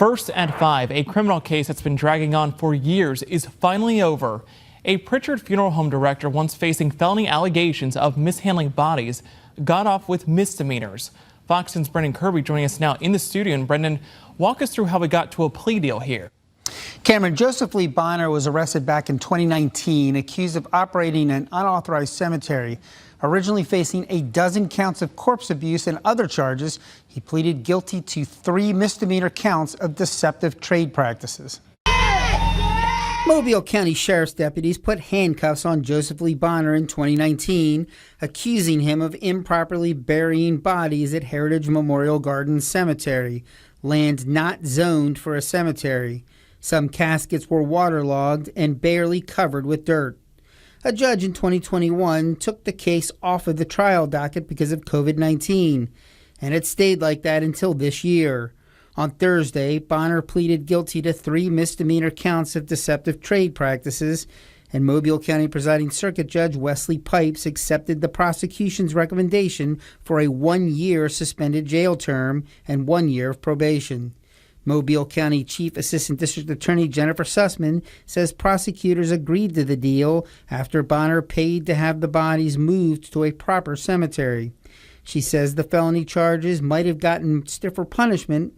First at 5, a criminal case that's been dragging on for years is finally over. A Prichard funeral home director once facing felony allegations of mishandling bodies got off with misdemeanors. Fox 10's Brendan Kirby joining us now in the studio. And Brendan, walk us through how we got to a plea deal here. Cameron, Joseph Lee Bonner was arrested back in 2019, accused of operating an unauthorized cemetery. Originally facing a dozen counts of corpse abuse and other charges, he pleaded guilty to 3 misdemeanor counts of deceptive trade practices. Mobile County Sheriff's deputies put handcuffs on Joseph Lee Bonner in 2019, accusing him of improperly burying bodies at Heritage Memorial Gardens Cemetery, land not zoned for a cemetery. Some caskets were waterlogged and barely covered with dirt. A judge in 2021 took the case off of the trial docket because of COVID-19, and it stayed like that until this year. On Thursday, Bonner pleaded guilty to 3 misdemeanor counts of deceptive trade practices, and Mobile County Presiding Circuit Judge Wesley Pipes accepted the prosecution's recommendation for a 1-year suspended jail term and 1 year of probation. Mobile County Chief Assistant District Attorney Jennifer Sussman says prosecutors agreed to the deal after Bonner paid to have the bodies moved to a proper cemetery. She says the felony charges might have gotten stiffer punishment,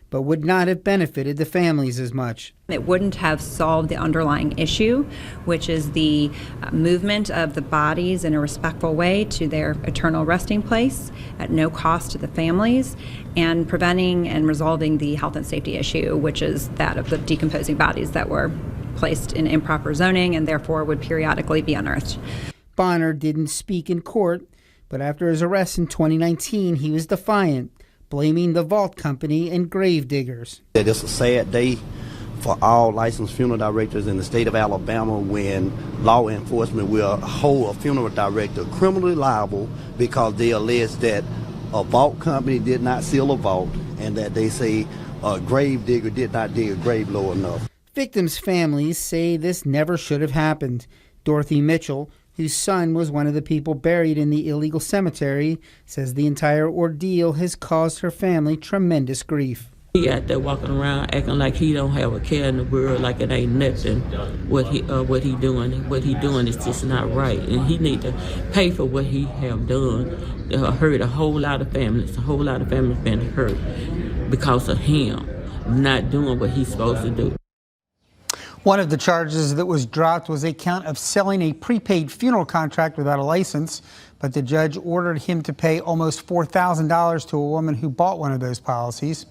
but would not have benefited the families as much. It wouldn't have solved the underlying issue, which is the movement of the bodies in a respectful way to their eternal resting place at no cost to the families, and preventing and resolving the health and safety issue, which is that of the decomposing bodies that were placed in improper zoning and therefore would periodically be unearthed. Bonner didn't speak in court, but after his arrest in 2019, he was defiant, blaming the vault company and grave diggers. It's a sad day for all licensed funeral directors in the state of Alabama when law enforcement will hold a funeral director criminally liable because they allege that a vault company did not seal a vault and that they say a grave digger did not dig a grave low enough. Victims' families say this never should have happened. Dorothy Mitchell, whose son was one of the people buried in the illegal cemetery, says the entire ordeal has caused her family tremendous grief. He out there walking around acting like he don't have a care in the world, like it ain't nothing. What he doing is just not right, and he need to pay for what he have done. Hurt a whole lot of families. A whole lot of families been hurt because of him not doing what he's supposed to do. One of the charges that was dropped was a count of selling a prepaid funeral contract without a license, but the judge ordered him to pay almost $4,000 to a woman who bought one of those policies.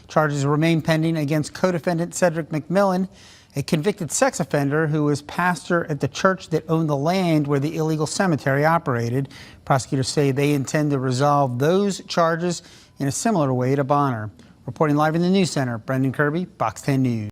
Charges remain pending against co-defendant Cedric McMillan, a convicted sex offender who was pastor at the church that owned the land where the illegal cemetery operated. Prosecutors say they intend to resolve those charges in a similar way to Bonner. Reporting live in the News Center, Brendan Kirby, Fox 10 News.